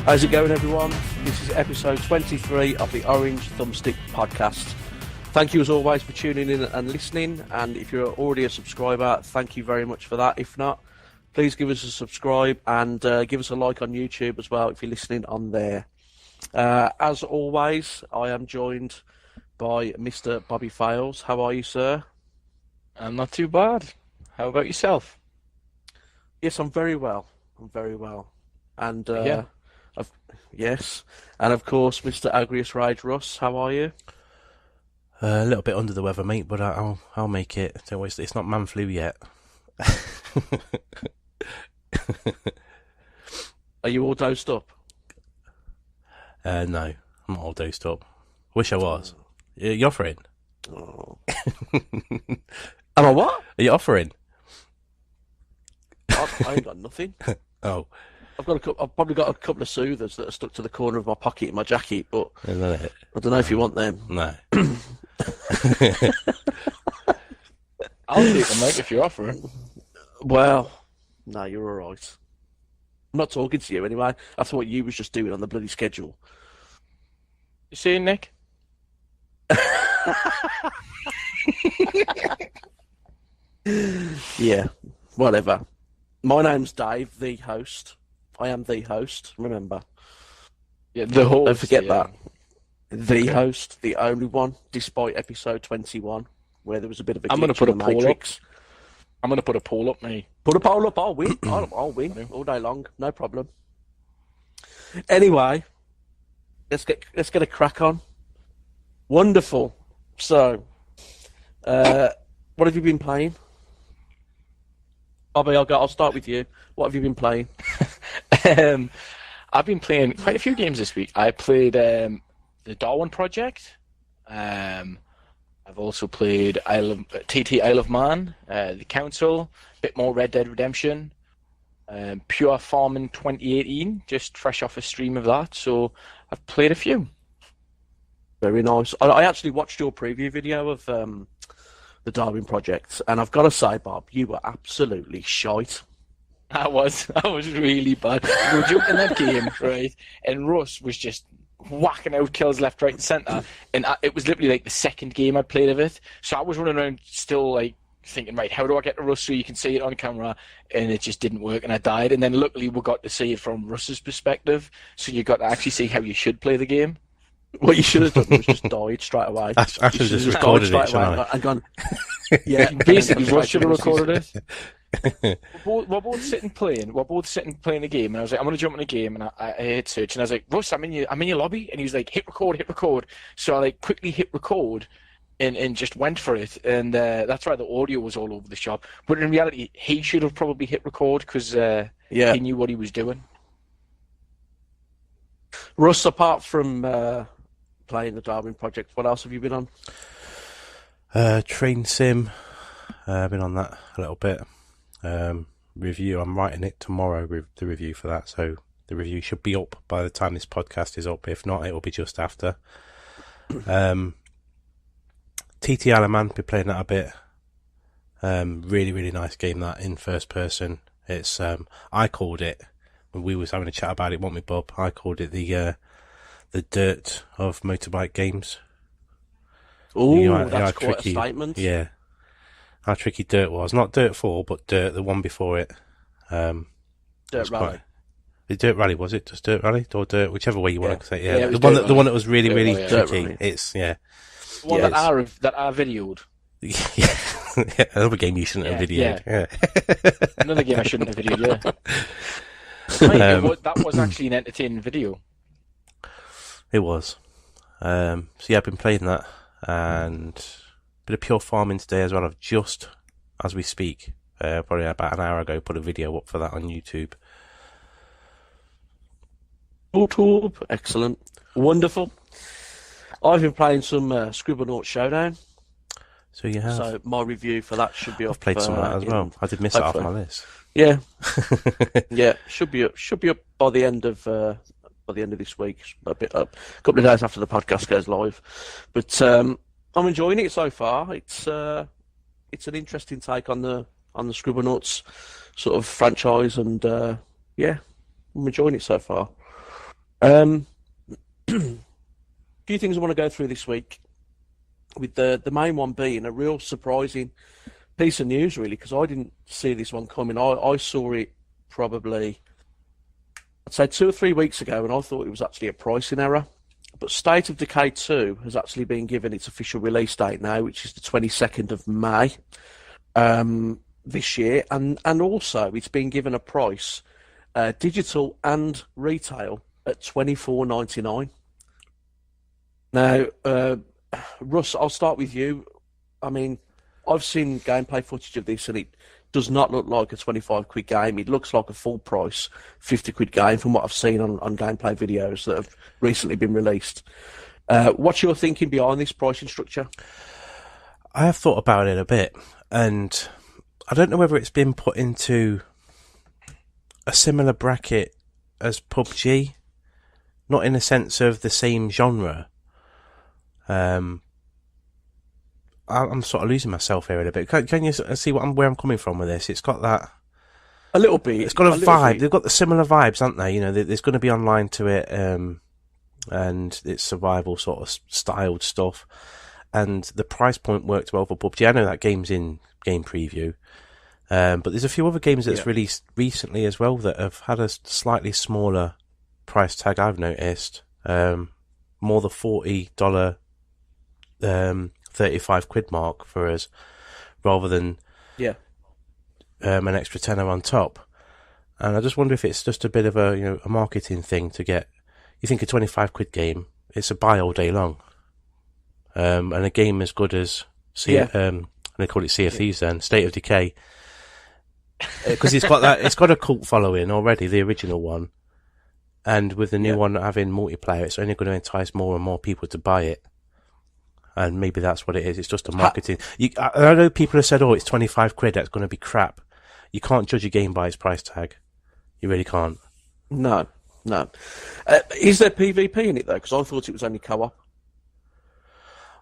How's it going, everyone? This is episode 23 of the Orange Thumbstick Podcast. Thank you as always for tuning in and listening, and if you're already a subscriber, thank you very much for that. If not, please give us a subscribe and give us a like on YouTube as well if you're listening on there. As always, I am joined by Mr. Bobby Fales. How are you, sir? I'm not too bad. How about yourself? Yes, I'm very well. And yes, and of course, Mr. Agrius Rage Russ. How are you? A little bit under the weather, mate, but I'll make it. It's not man flu yet. Are you all dosed up? No, I'm not all dosed up. Wish I was. You offering? Oh. Am I what? Are you offering? I ain't got nothing. Oh. I've probably got a couple of soothers that are stuck to the corner of my pocket in my jacket, but Isn't that it? I don't know if you want them. No. I'll take them, mate, if you're offering. Well, no, you're all right. I'm not talking to you anyway. After what you was just doing on the bloody schedule. You see, Nick? Yeah, whatever. My name's Dave, the host. I am the host, remember. Yeah, the host. Don't forget that. The host, the only one, despite episode 21, where there was a bit of a glitch in the Matrix. I'm going to put a poll up, mate. Put a poll up, I'll win. I'll win all day long, no problem. Anyway, let's get a crack on. Wonderful. So, what have you been playing? Bobby, I'll start with you. What have you been playing? I've been playing quite a few games this week. I played the Darwin Project. I've also played TOT Isle of Man, the Council, a bit more Red Dead Redemption, Pure Farming 2018, just fresh off a stream of that. So I've played a few. Very nice. I actually watched your preview video of the Darwin Project, and I've got to say, Bob, you were absolutely shite. I was really bad. We were jumping that game, right? And Russ was just whacking out kills left, right, and centre. And it was literally like the second game I'd played of it. So I was running around still like thinking, right, how do I get to Russ so you can see it on camera? And it just didn't work, and I died. And then luckily we got to see it from Russ's perspective, so you got to actually see how you should play the game. What you should have done was just died straight away. I should have just recorded it, shouldn't I? And gone, yeah, basically, Russ should have recorded it. We're both sitting playing the game, and I was like, I'm gonna jump in the game, and I hit search, and I was like, Russ, I'm in your lobby, and he was like, hit record. So I like quickly hit record, and just went for it, and that's why the audio was all over the shop. But in reality, he should have probably hit record because he knew what he was doing. Russ, apart from playing the Darwin Project, what else have you been on? Train Sim. I've been on that a little bit. Review. I'm writing it tomorrow. The review for that, so the review should be up by the time this podcast is up. If not, it will be just after. TT Isle of Man. Been playing that a bit. Really, really nice game. That in first person. It's I called it when we was having a chat about it. Wasn't we, Bob? I called it the dirt of motorbike games. Oh, that's quite a statement. Yeah. How tricky Dirt was. Not Dirt 4, but Dirt, the one before it. Dirt Rally. The Dirt Rally, was it? Just Dirt Rally? Or Dirt, whichever way you want to say it. Yeah, the one that was really, really tricky. Rally. It's, yeah. The one that I videoed. Yeah, another game you shouldn't have videoed. Yeah. Another game I shouldn't have videoed, yeah. That was actually an entertaining video. It was. So yeah, I've been playing that, and a bit of Pure Farming today as well. I've just, as we speak, probably about an hour ago, put a video up for that on YouTube. YouTube, excellent, wonderful. I've been playing some Scribblenauts Showdown. So you have. So my review for that should be up. I've played some of that as well. I did miss it off my list. Yeah, yeah, should be up by the end of this week. A couple of days after the podcast goes live. But I'm enjoying it so far. It's an interesting take on the Scribblenauts sort of franchise, and yeah, I'm enjoying it so far. Few things I want to go through this week, with the main one being a real surprising piece of news, really, because I didn't see this one coming. I saw it probably, I'd say 2 or 3 weeks ago, and I thought it was actually a pricing error. But State of Decay 2 has actually been given its official release date now, which is the 22nd of May this year, and also it's been given a price, digital and retail, at $24.99. Now, Russ, I'll start with you. I mean, I've seen gameplay footage of this, and it does not look like a 25 quid game. It looks like a full price 50 quid game from what I've seen on gameplay videos that have recently been released. What's your thinking behind this pricing structure? I have thought about it a bit, and I don't know whether it's been put into a similar bracket as PUBG, not in a sense of the same genre. I'm sort of losing myself here a little bit. Can you see where I'm coming from with this? It's got that a little bit. It's got a vibe. They've got the similar vibes, aren't they? You know, there's going to be online to it, and it's survival sort of styled stuff. And the price point worked well for PUBG. I know that game's in game preview, but there's a few other games that's released recently as well that have had a slightly smaller price tag. I've noticed more the $40. 35 quid mark for us, rather than an extra tenner on top. And I just wonder if it's just a bit of a marketing thing to get. You think a 25 quid game, it's a buy all day long, and a game as good as they call it Sea of Thieves then, State of Decay, because it's got a cult following already, the original one, and with the new one having multiplayer, it's only going to entice more and more people to buy it. And maybe that's what it is. It's just a marketing. I know people have said, "Oh, it's 25 quid. That's going to be crap." You can't judge a game by its price tag. You really can't. No. Is there PvP in it though? Because I thought it was only co-op.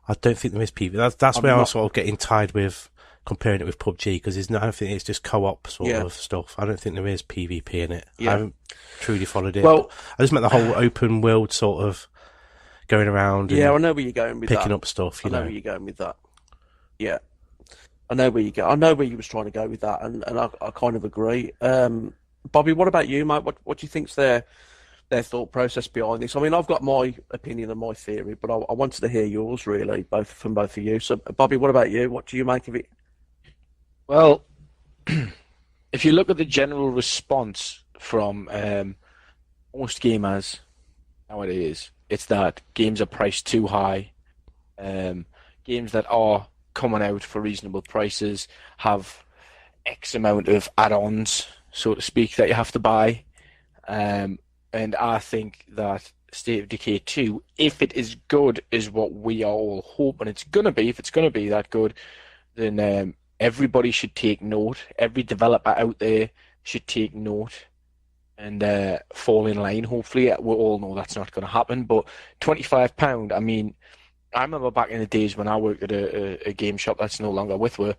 I don't think there is PvP. That's where I was sort of getting tied with comparing it with PUBG, because I don't think it's just co-op sort of stuff. I don't think there is PvP in it. I haven't truly followed it. Well, I just meant the whole open world sort of going around. I know where you're going with picking up stuff. I know where you're going with that. Yeah, I know where you go. I know where you was trying to go with that, and I kind of agree. Bobby, what about you, mate? What do you think's their thought process behind this? I mean, I've got my opinion and my theory, but I wanted to hear yours, really, from both of you. So, Bobby, what about you? What do you make of it? Well, if you look at the general response from most gamers nowadays, it's that games are priced too high. Games that are coming out for reasonable prices have X amount of add-ons, so to speak, that you have to buy. And I think that State of Decay 2, if it is good, is what we are all hoping it's going to be. If it's going to be that good, then everybody should take note. Every developer out there should take note and fall in line. Hopefully, we all know that's not going to happen. But £25, I mean, I remember back in the days when I worked at a game shop that's no longer with us,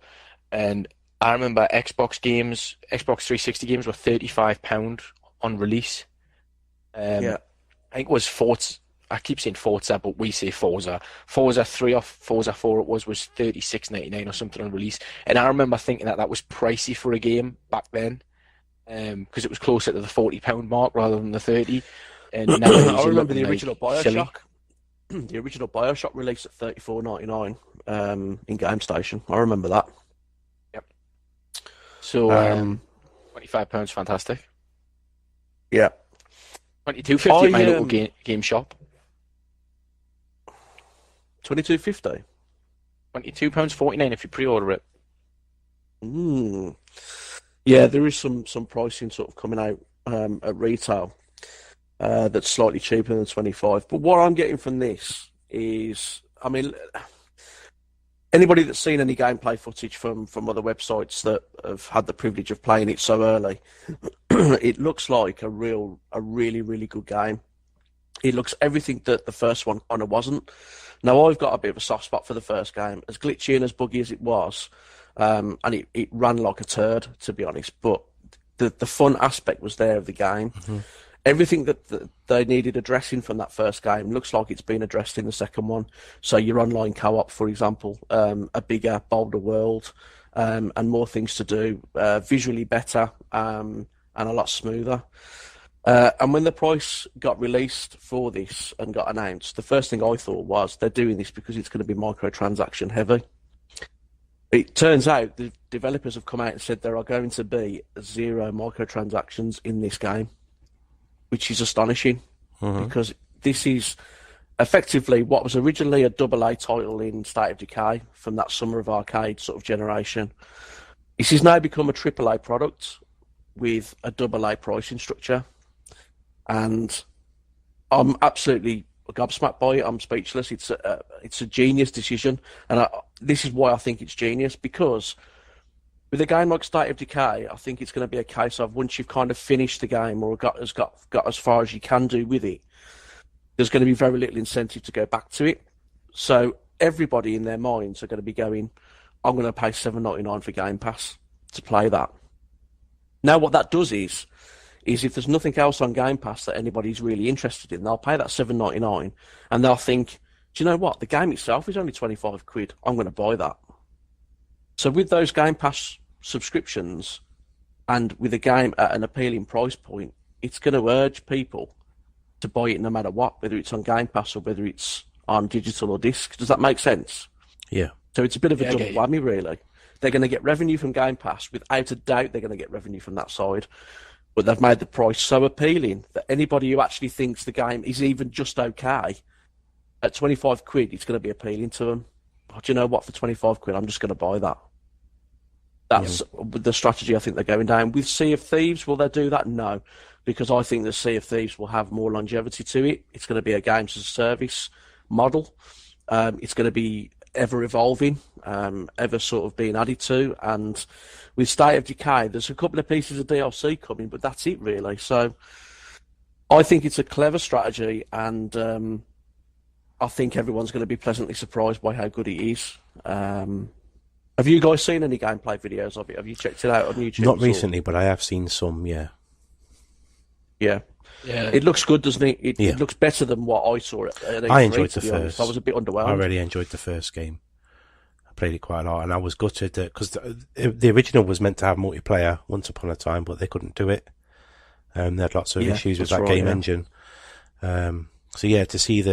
and I remember Xbox 360 games were £35 on release. I think it was Forza. I keep saying Forza, but we say Forza. Forza 3 or Forza 4 it was $36.99 or something on release. And I remember thinking that was pricey for a game back then, because it was closer to the £40 mark rather than the 30. And I remember the original Bioshock. The original Bioshock released at $34.99 in GameStation. I remember that. Yep. So £25 fantastic. Yeah. $22.50 at my local game shop. $22.50. £22.49 if you pre-order it. Yeah, there is some pricing sort of coming out at retail that's slightly cheaper than 25. But what I'm getting from this is, I mean, anybody that's seen any gameplay footage from other websites that have had the privilege of playing it so early, it looks like a really, really good game. It looks everything that the first one kind of wasn't. Now, I've got a bit of a soft spot for the first game, as glitchy and as buggy as it was, and it ran like a turd, to be honest, but the fun aspect was there of the game. everything that they needed addressing from that first game looks like it's been addressed in the second one. So your online co-op, for example, a bigger, bolder world, and more things to do, visually better, and a lot smoother. And when the price got released for this and got announced, the first thing I thought was they're doing this because it's going to be microtransaction heavy. It turns out the developers have come out and said there are going to be 0 microtransactions in this game, which is astonishing, because this is effectively what was originally a AA title in State of Decay from that Summer of Arcade sort of generation. This has now become a AAA product with a AA pricing structure, and I'm absolutely gobsmacked by it. I'm speechless. It's a genius decision, and this is why I think it's genius, because with a game like State of Decay, I think it's going to be a case of once you've kind of finished the game or got as far as you can do with it, there's going to be very little incentive to go back to it. So everybody in their minds are going to be going, I'm going to pay $7.99 for Game Pass to play that. Now what that does is if there's nothing else on Game Pass that anybody's really interested in, they'll pay that $7.99 and they'll think, do you know what? The game itself is only 25 quid. I'm going to buy that. So with those Game Pass subscriptions and with a game at an appealing price point, it's going to urge people to buy it no matter what, whether it's on Game Pass or whether it's on digital or disc. Does that make sense? Yeah. So it's a bit of a double whammy, really. They're going to get revenue from Game Pass. Without a doubt, they're going to get revenue from that side. But they've made the price so appealing that anybody who actually thinks the game is even just okay, at 25 quid, it's going to be appealing to them. Oh, do you know what? For 25 quid, I'm just going to buy that. That's the strategy I think they're going down. With Sea of Thieves, will they do that? No, because I think the Sea of Thieves will have more longevity to it. It's going to be a games as a service model. It's going to be ever evolving, ever sort of being added to. And with State of Decay, there's a couple of pieces of DLC coming, but that's it really. So I think it's a clever strategy, and I think everyone's going to be pleasantly surprised by how good it is. Have you guys seen any gameplay videos of it? Have you checked it out on YouTube? Not recently, but I have seen some, yeah. Yeah. It looks good, doesn't it? It looks better than what I saw at E3, I enjoyed the first. I was a bit underwhelmed. I really enjoyed the first game. I played it quite a lot, and I was gutted because the original was meant to have multiplayer once upon a time, but they couldn't do it. They had lots of issues with that game engine. So yeah, to see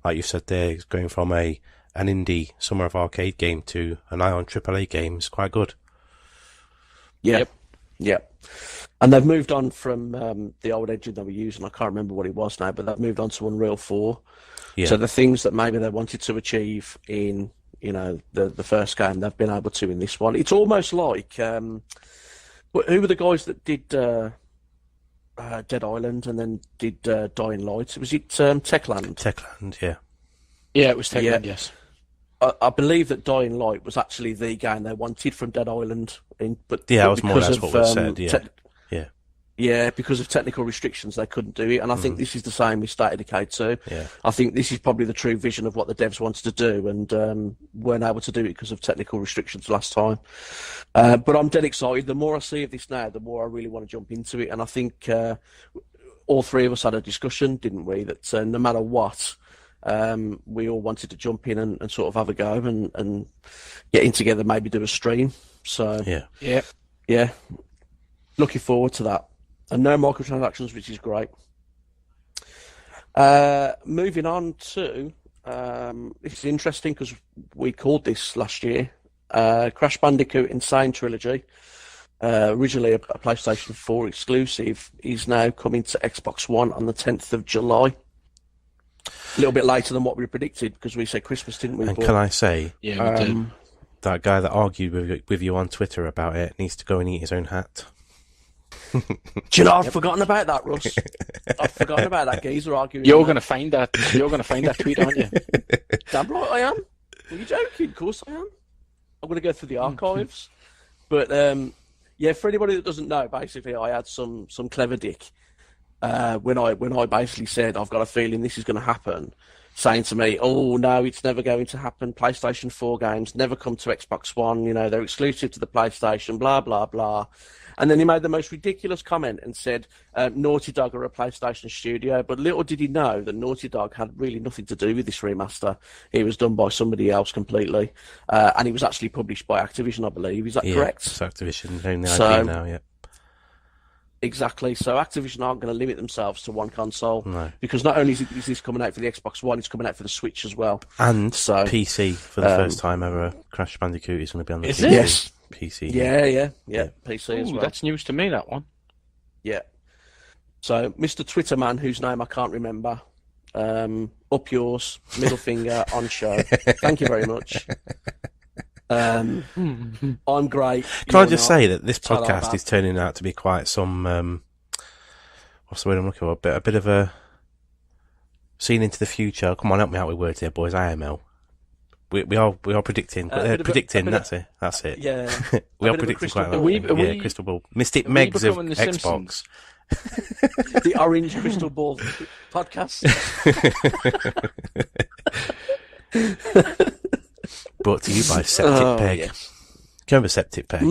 like you said there, going from an indie Summer of Arcade game to an Ion AAA game is quite good. Yeah. Yep. And they've moved on from the old engine they were using. I can't remember what it was now, but they've moved on to Unreal 4. Yeah. So the things that maybe they wanted to achieve in, the first game, they've been able to in this one. It's almost like, who were the guys that did Dead Island and then did Dying Light? Was it Techland? Techland, yeah. Yeah, it was Techland, yes. I believe that Dying Light was actually the game they wanted from Dead Island. But that was more or less what was said, yeah. Yeah, because of technical restrictions, they couldn't do it. And I think this is the same with State of Decay too. Yeah. I think this is probably the true vision of what the devs wanted to do and weren't able to do it because of technical restrictions last time. But I'm dead excited. The more I see of this now, the more I really want to jump into it. And I think all three of us had a discussion, didn't we, that no matter what, we all wanted to jump in and sort of have a go and get in together, maybe do a stream. So yeah, looking forward to that. And no microtransactions, which is great. Moving on to this is interesting because we called this last year Crash Bandicoot and Sane Trilogy. Originally a PlayStation 4 exclusive, is now coming to Xbox One on the 10th of July. A little bit later than what we predicted because we said Christmas, didn't we? And can I say, we did. That guy that argued with you on Twitter about it needs to go and eat his own hat. Do you know, I've forgotten about that, Russ. I've forgotten about that geezer arguing. You're going to find that. You're going to find that tweet, aren't you? Damn right I am. Are you joking? Of course I am. I'm going to go through the archives. But for anybody that doesn't know, basically I had some clever dick when I basically said I've got a feeling this is going to happen, saying to me, oh no, it's never going to happen. PlayStation 4 games never come to Xbox One. They're exclusive to the PlayStation. Blah blah blah. And then he made the most ridiculous comment and said, Naughty Dog are a PlayStation studio. But little did he know that Naughty Dog had really nothing to do with this remaster. It was done by somebody else completely. And it was actually published by Activision, I believe. Is that correct? It's Activision doing the IP now, yeah. Exactly. So Activision aren't going to limit themselves to one console. No. Because not only is this coming out for the Xbox One, it's coming out for the Switch as well. And PC for the first time ever. Crash Bandicoot is going to be on the PC. Yes. PC. Yeah. PC as well. That's news to me, that one. Yeah. So, Mr. Twitter man, whose name I can't remember, up yours, middle finger on show. Thank you very much. I'm great. Can I just say that this podcast is turning out to be quite some what's the word I'm looking for? A bit of a seeing into the future. Come on, help me out with words here, boys. IML. We are predicting. That's it. Yeah. We are predicting quite a lot. Crystal ball. Mystic Megs of Xbox. The Orange Crystal Ball podcast. Brought to you by Septic Peg. Yes. Do you remember Septic Peg? I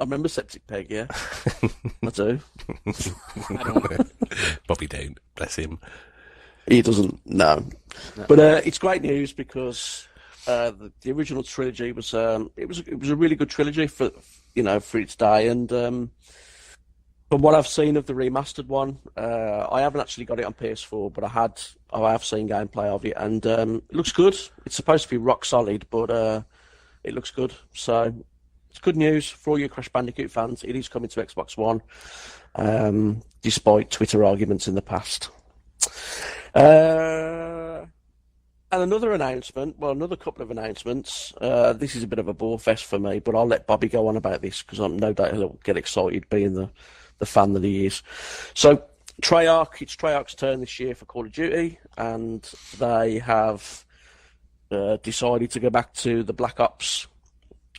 remember Septic Peg, yeah. I do. I don't. Bobby don't. Bless him. He doesn't, no. But it's great news because the original trilogy was it was a really good trilogy for its day, and from what I've seen of the remastered one, I haven't actually got it on PS4, but I have seen gameplay of it, and it looks good. It's supposed to be rock solid, but it looks good. So it's good news for all your Crash Bandicoot fans. It is coming to Xbox One, despite Twitter arguments in the past. And another couple of announcements. This is a bit of a bore fest for me, but I'll let Bobby go on about this because I'm no doubt he'll get excited being the fan that he is. So it's Treyarch's turn this year for Call of Duty, and they have decided to go back to the Black Ops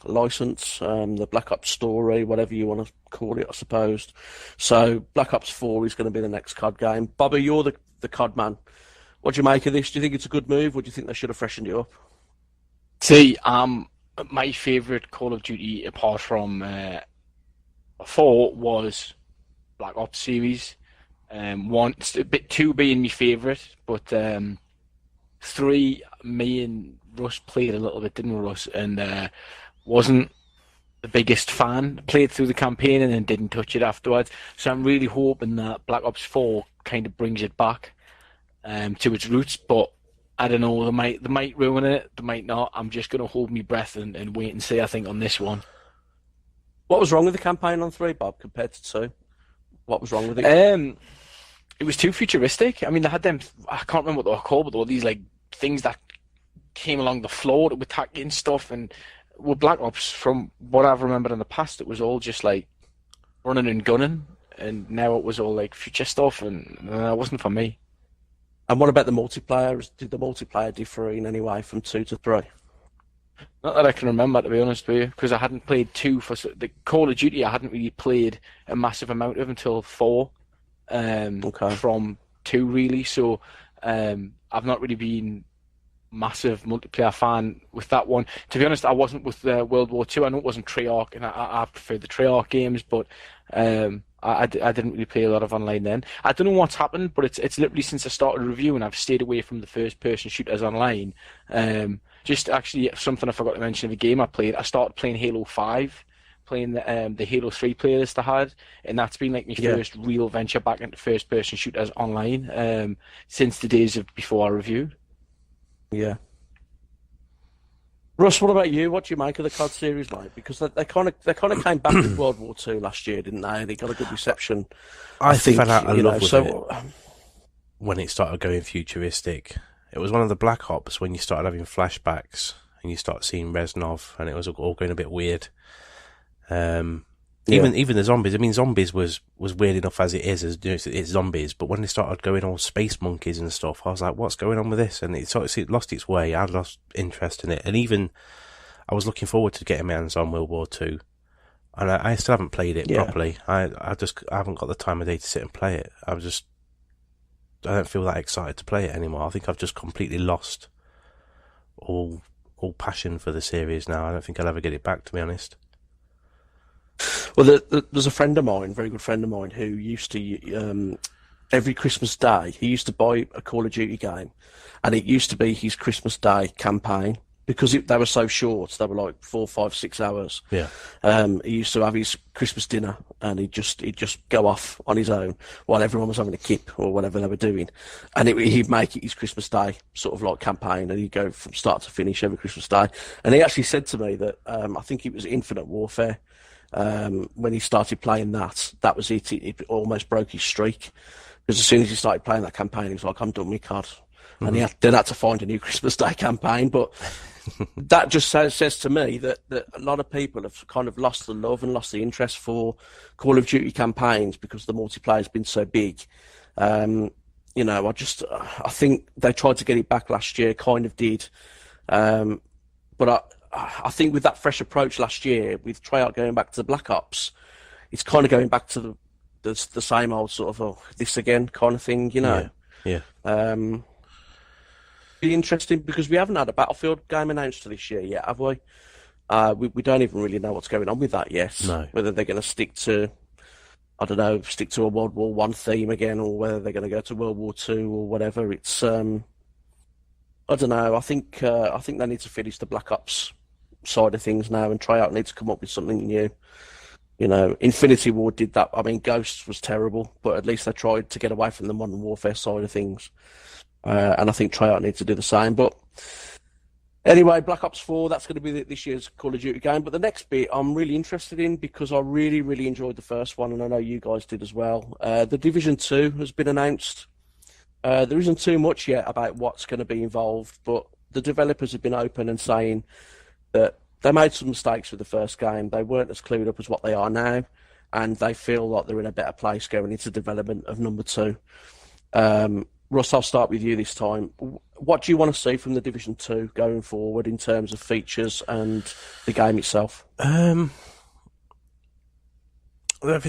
license, the Black Ops story, whatever you want to call it, I suppose. So Black Ops 4 is going to be the next COD game. Bobby, you're the COD man. What do you make of this? Do you think it's a good move, or do you think they should have freshened it up? See, my favourite Call of Duty, apart from 4, was Black Ops series. 2 being my favourite, but 3, me and Russ played a little bit, didn't we, Russ? And wasn't the biggest fan. Played through the campaign and then didn't touch it afterwards. So I'm really hoping that Black Ops 4 kind of brings it back to its roots, but I don't know, they might ruin it, they might not. I'm just going to hold my breath and wait and see, I think, on this one. What was wrong with the campaign on 3, Bob, compared to 2? What was wrong with it? It was too futuristic. I mean, they had them, I can't remember what they were called, but there were these like things that came along the floor that would attack you and stuff, and with Black Ops, from what I've remembered in the past, it was all just like running and gunning, and now it was all like future stuff, and it wasn't for me. And what about the multiplayer? Did the multiplayer differ in any way from 2 to 3? Not that I can remember, to be honest with you, because I hadn't played 2 for the Call of Duty. I hadn't really played a massive amount of until 4, from 2 really. So I've not really been massive multiplayer fan with that one. To be honest, I wasn't with World War II. I know it wasn't Treyarch, and I prefer the Treyarch games, but I didn't really play a lot of online then. I don't know what's happened, but it's literally since I started reviewing, I've stayed away from the first-person shooters online. Just actually, something I forgot to mention of a game I played, I started playing Halo 5, playing the Halo 3 playlist I had, and that's been like my first real venture back into first-person shooters online since the days of before I reviewed. Yeah. Russ, what about you? What do you make of the COD series, mate? Because they kind of came back with World War II last year, didn't they? They got a good reception. I think, fell out of love with it when it started going futuristic. It was one of the Black Ops when you started having flashbacks and you start seeing Reznov, and it was all going a bit weird. Even the zombies. I mean, zombies was weird enough as it is, as it's zombies. But when they started going all space monkeys and stuff, I was like, "What's going on with this?" And it lost its way. I lost interest in it, and even I was looking forward to getting my hands on World War II, and I still haven't played it properly. I haven't got the time of day to sit and play it. I don't feel that excited to play it anymore. I think I've just completely lost all passion for the series now. I don't think I'll ever get it back, to be honest. Well, there's a friend of mine, very good friend of mine, who used to every Christmas Day he used to buy a Call of Duty game, and it used to be his Christmas Day campaign because they were so short. They were like 4, 5, 6 hours. Yeah. He used to have his Christmas dinner, and he'd just go off on his own while everyone was having a kip or whatever they were doing, and he'd make it his Christmas Day sort of like campaign, and he'd go from start to finish every Christmas Day. And he actually said to me that I think it was Infinite Warfare. When he started playing that was it. It almost broke his streak because as soon as he started playing that campaign, he was like, "I'm done with COD," and he then had to find a new Christmas Day campaign. But that just says to me that a lot of people have kind of lost the love and lost the interest for Call of Duty campaigns because the multiplayer has been so big. You know, I think they tried to get it back last year, kind of did, but I think with that fresh approach last year, with Treyarch going back to the Black Ops, it's kind of going back to the same old sort of this again kind of thing, you know. Yeah. Be interesting because we haven't had a Battlefield game announced for this year yet, have we? We don't even really know what's going on with that yet. No. Whether they're going to stick to a World War One theme again, or whether they're going to go to World War Two or whatever. It's I don't know. I think they need to finish the Black Ops side of things now, and Treyarch needs to come up with something new. You know, Infinity Ward did that. I mean, Ghosts was terrible, but at least they tried to get away from the Modern Warfare side of things. And I think Treyarch needs to do the same. But anyway, Black Ops 4, that's going to be this year's Call of Duty game. But the next bit I'm really interested in because I really, really enjoyed the first one, and I know you guys did as well. The Division 2 has been announced. There isn't too much yet about what's going to be involved, but the developers have been open and saying that they made some mistakes with the first game. They weren't as clued up as what they are now, and they feel like they're in a better place going into development of number 2. Russ, I'll start with you this time. What do you want to see from the Division 2 going forward in terms of features and the game itself? There's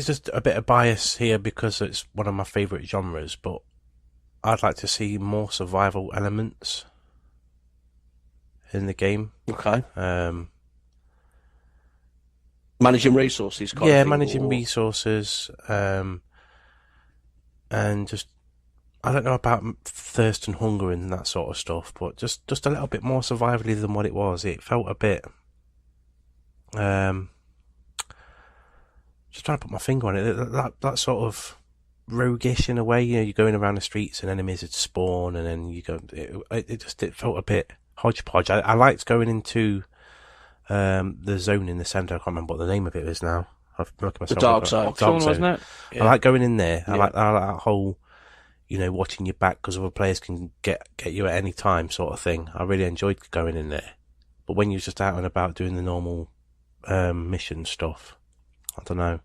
just a bit of bias here because it's one of my favourite genres, but I'd like to see more survival elements in the game. Okay. Managing resources, kind of thing, managing resources, and just I don't know about thirst and hunger and that sort of stuff, but just a little bit more survivally than what it was. It felt a bit, just trying to put my finger on it. That sort of roguish in a way. You know, you're going around the streets and enemies would spawn, and then you go. It felt a bit hodgepodge. I liked going into the zone in the centre. I can't remember what the name of it is now. I've looked myself. The Dark Zone. Wasn't it? Yeah. I like going in there. Yeah. I like that whole, you know, watching your back because other players can get you at any time sort of thing. I really enjoyed going in there. But when you're just out and about doing the normal mission stuff, I don't know.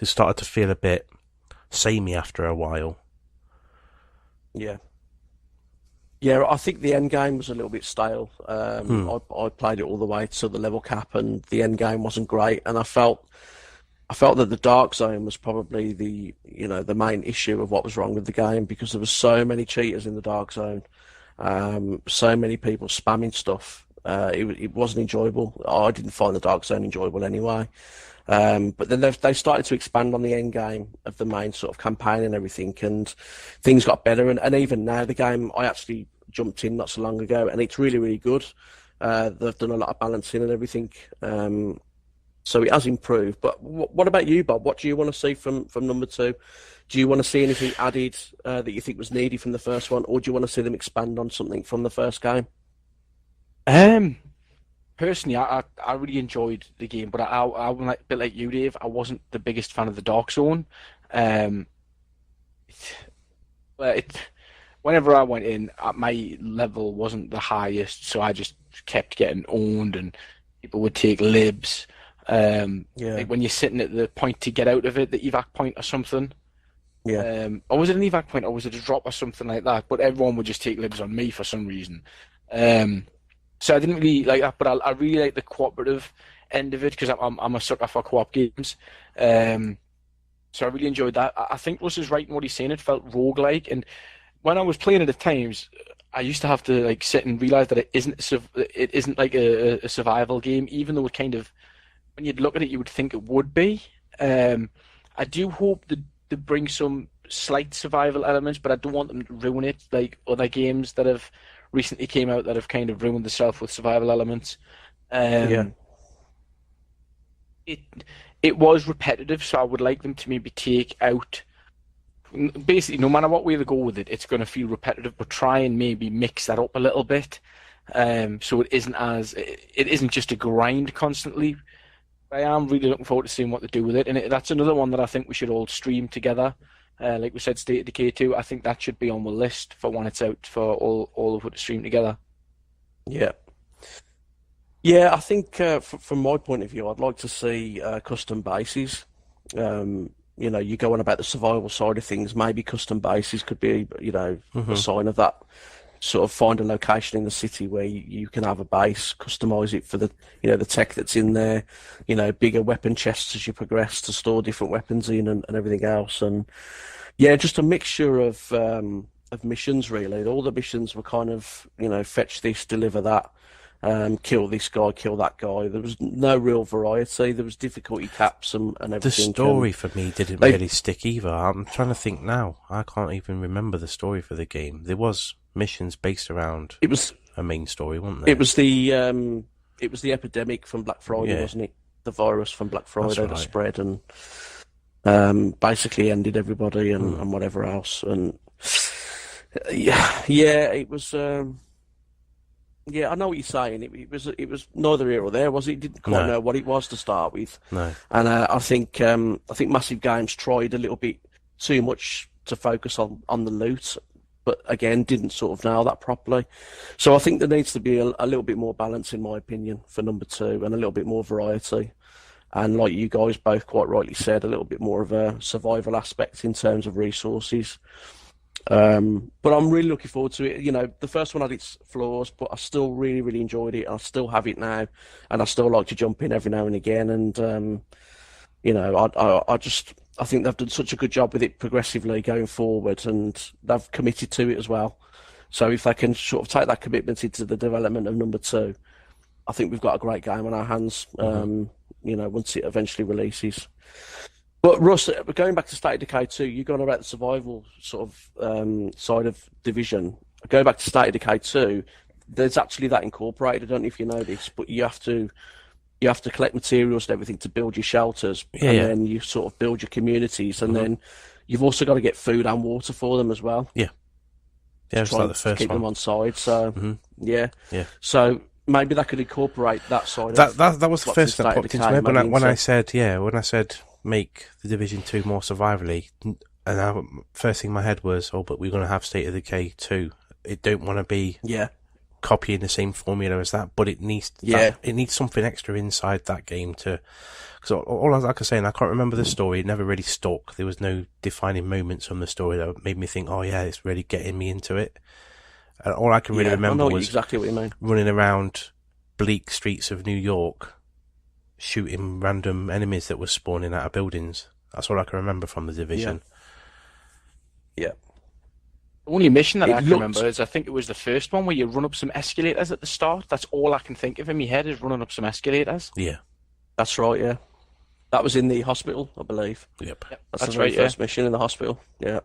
It started to feel a bit samey after a while. Yeah. Yeah, I think the end game was a little bit stale. I played it all the way to the level cap, and the end game wasn't great. And I felt that the Dark Zone was probably the main issue of what was wrong with the game, because there were so many cheaters in the Dark Zone, so many people spamming stuff. It wasn't enjoyable. I didn't find the Dark Zone enjoyable anyway. But then they started to expand on the end game of the main sort of campaign and everything, and things got better. And even now, the game, I actually jumped in not so long ago, and it's really, really good. They've done a lot of balancing and everything. So it has improved. But what about you, Bob? What do you want to see from number 2? Do you want to see anything added that you think was needed from the first one, or do you want to see them expand on something from the first game? Personally, I really enjoyed the game, but I a bit like you, Dave. I wasn't the biggest fan of the Dark Zone. Whenever I went in, my level wasn't the highest, so I just kept getting owned, and people would take libs. Like when you're sitting at the point to get out of it, the evac point or something. Yeah. Or was it an evac point, or was it a drop or something like that? But everyone would just take libs on me for some reason. So I didn't really like that, but I really like the cooperative end of it, because I'm a sucker for co-op games. So I really enjoyed that. I think Russ is right in what he's saying. It felt roguelike, and when I was playing it at times, I used to have to like sit and realise that it isn't like a survival game, even though it kind of when you'd look at it, you would think it would be. I do hope that they bring some slight survival elements, but I don't want them to ruin it like other games that have recently came out that have kind of ruined themselves with survival elements. It was repetitive, so I would like them to maybe take out. Basically, no matter what way they go with it, it's going to feel repetitive, but try and maybe mix that up a little bit, so it isn't just a grind constantly. I am really looking forward to seeing what they do with it, and that's another one that I think we should all stream together. Like we said, State of Decay 2, I think that should be on the list for when it's out for all of us to stream together. Yeah. Yeah, I think from my point of view, I'd like to see custom bases. You're going about the survival side of things. Maybe custom bases could be, a sign of that. Sort of find a location in the city where you can have a base, customize it for the, the tech that's in there. Bigger weapon chests as you progress to store different weapons in and everything else. And yeah, just a mixture of missions really. All the missions were kind of, fetch this, deliver that. Kill this guy, kill that guy. There was no real variety. There was difficulty caps and everything. The story for me didn't really stick either. I'm trying to think now. I can't even remember the story for the game. There was missions based around a main story, wasn't there? It was the epidemic from Black Friday, wasn't it? The virus from Black Friday that spread and basically ended everybody and whatever else. And it was. Yeah, I know what you're saying. It was neither here or there, was it? It didn't quite know what it was to start with. No. And I think Massive Games tried a little bit too much to focus on the loot, but again didn't sort of nail that properly. So I think there needs to be a little bit more balance, in my opinion, for number 2, and a little bit more variety. And like you guys both quite rightly said, a little bit more of a survival aspect in terms of resources. But I'm really looking forward to it. The first one had its flaws, but I still really, really enjoyed it. I still have it now, and I still like to jump in every now and again. And I think they've done such a good job with it progressively going forward, and they've committed to it as well. So if they can sort of take that commitment into the development of number 2, I think we've got a great game on our hands. Once it eventually releases. But Russ, going back to State of Decay 2, you're going about the survival sort of side of Division. Going back to State of Decay 2, there's actually that incorporated. I don't know if you know this, but you have to collect materials and everything to build your shelters, then you sort of build your communities, and then you've also got to get food and water for them as well. Yeah, it's like the first one. Keep them on side. So So maybe that could incorporate that side. That was the first thing that popped into my head when I said make the Division 2 more survivally, and first thing in my head was, but we're going to have State of Decay 2. It don't want to be copying the same formula as that, but it needs it needs something extra inside that game to. Because all I was saying, I can't remember the story. It never really stuck. There was no defining moments from the story that made me think, it's really getting me into it. And all I can really remember was exactly what you mean. Running around bleak streets of New York, shooting random enemies that were spawning out of buildings. That's all I can remember from the Division. Yeah. The only mission that I can remember is, I think it was the first one where you run up some escalators at the start. That's all I can think of in my head, is running up some escalators. Yeah. That's right, yeah. That was in the hospital, I believe. Yep. That's the very first mission in the hospital. Yeah.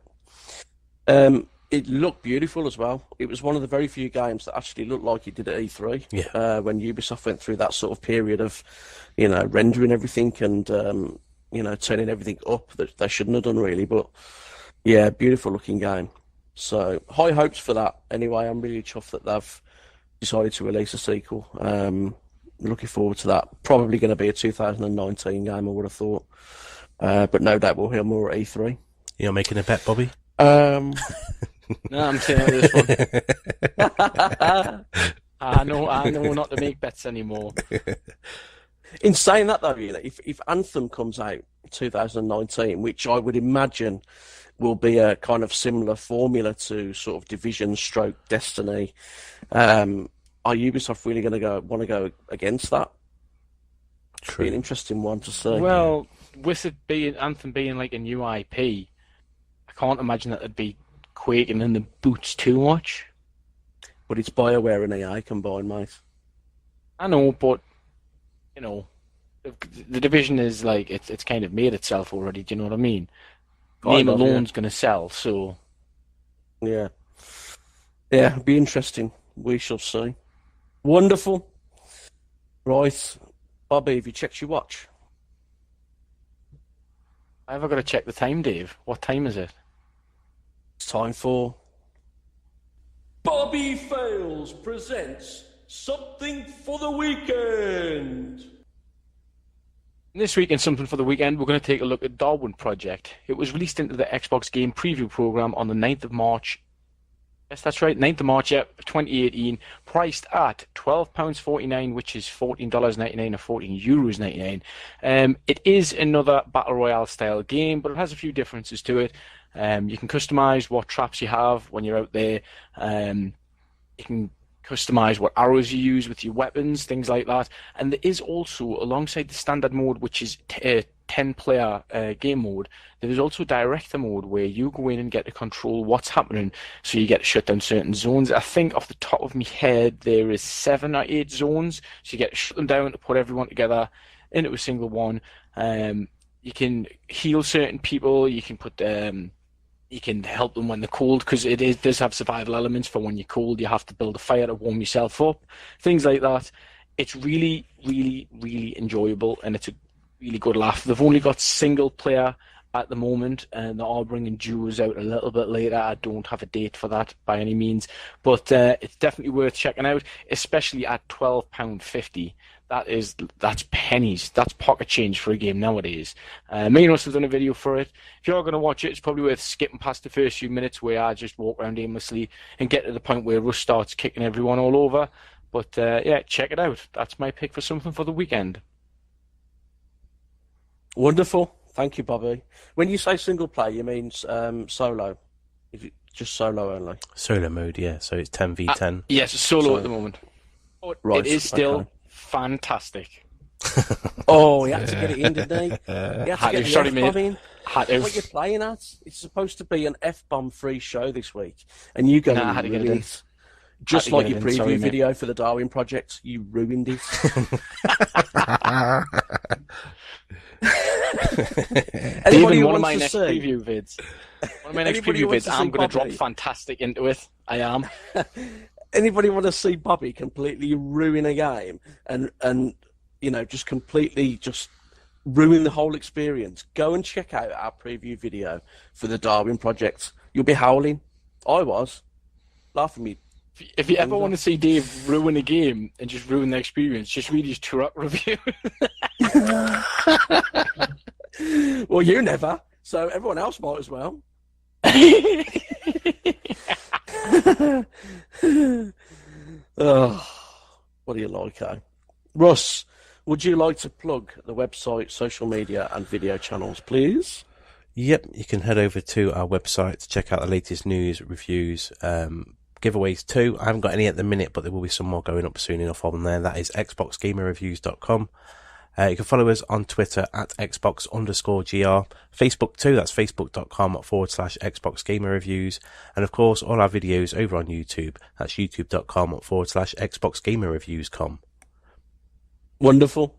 It looked beautiful as well. It was one of the very few games that actually looked like it did at E3. Yeah. When Ubisoft went through that sort of period of, rendering everything and, turning everything up that they shouldn't have done really. But yeah, beautiful looking game. So high hopes for that. Anyway, I'm really chuffed that they've decided to release a sequel. Looking forward to that. Probably going to be a 2019 game, I would have thought. But no doubt we'll hear more at E3. You're making a bet, Bobby? No, I'm saying this one. I know not to make bets anymore. In saying that, though, if Anthem comes out 2019, which I would imagine will be a kind of similar formula to sort of Division / Destiny, are Ubisoft really going to want to go against that? True. Be an interesting one to see. Well, with it being Anthem being like a new IP, I can't imagine that it'd be quaking in the boots too much. But it's BioWare and AI combined, mate. I know, but the division is like it's kind of made itself already. Do you know what I mean? Kind Name of, alone's going to sell. So Yeah. Yeah, it'll be interesting. We shall see. Wonderful. Right. Bobby, have you checked your watch? I've got to check the time, Dave. What time is it? It's time for Bobby Fails presents Something for the Weekend. This week in Something for the Weekend, we're going to take a look at Darwin Project. It was released into the Xbox Game Preview program on the 9th of March. Yes, that's right, 9th of March, 2018. Priced at £12.49, which is $14.99 or €14.99. It is another Battle Royale style game, but it has a few differences to it. You can customize what traps you have when you're out there. You can customize what arrows you use with your weapons, things like that. And there is also, alongside the standard mode, which is 10-player game mode, there is also director mode where you go in and get to control what's happening, so you get to shut down certain zones. I think off the top of my head there is 7 or 8 zones, so you get to shut them down to put everyone together into a single one. You can heal certain people, you can put you can help them when they're cold, because it does have survival elements for when you're cold. You have to build a fire to warm yourself up, things like that. It's really, really, really enjoyable, and it's a really good laugh. They've only got single player at the moment, and they are bringing duos out a little bit later. I don't have a date for that by any means, but it's definitely worth checking out, especially at £12.50. That's pennies. That's pocket change for a game nowadays. Me and Russ have done a video for it. If you're going to watch it, it's probably worth skipping past the first few minutes where I just walk around aimlessly and get to the point where Russ starts kicking everyone all over. But yeah, check it out. That's my pick for Something for the Weekend. Wonderful. Thank you, Bobby. When you say single player, you mean solo? Is it just solo only? Solo mode, yeah. So it's 10v10. Yes, solo at the moment. But Right, it is still okay. fantastic. Oh, he had to get it in, didn't he? He had to get Sorry, the F-bomb mate. in. Had to. What you're playing at? It's supposed to be an F-bomb free show this week, and you go Nah, I had to get it in. just Had to like get your it in, preview sorry, mate. video for the Darwin Project. You ruined it. Anybody Even who one of my wants next to see- preview vids. One of my next Anybody preview who wants vids, to I'm see going to drop Bobby- fantastic into it. I am. Anybody want to see Bobby completely ruin a game and you know, just completely just ruin the whole experience? Go and check out our preview video for the Darwin Project. You'll be howling. I was laughing me. If you ever want to see Dave ruin a game and just ruin the experience, just read his Turok review. Well, you never, so everyone else might as well. Oh, what do you like, eh? Russ, would you like to plug the website, social media, and video channels, please? Yep, you can head over to our website to check out the latest news, reviews, giveaways too. I haven't got any at the minute, but there will be some more going up soon enough on there. That is xboxgamerreviews.com. You can follow us on Twitter at Xbox_GR. Facebook too, that's facebook.com/XboxGamerReviews. And of course, all our videos over on YouTube. That's youtube.com/XboxGamerReviews.com. Wonderful.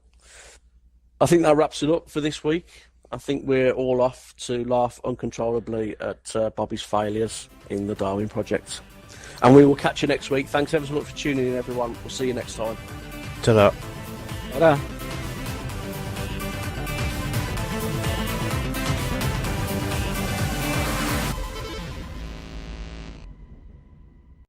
I think that wraps it up for this week. I think we're all off to laugh uncontrollably at Bobby's failures in the Darwin Project. And we will catch you next week. Thanks ever so much for tuning in, everyone. We'll see you next time. Ta-da. Ta-da.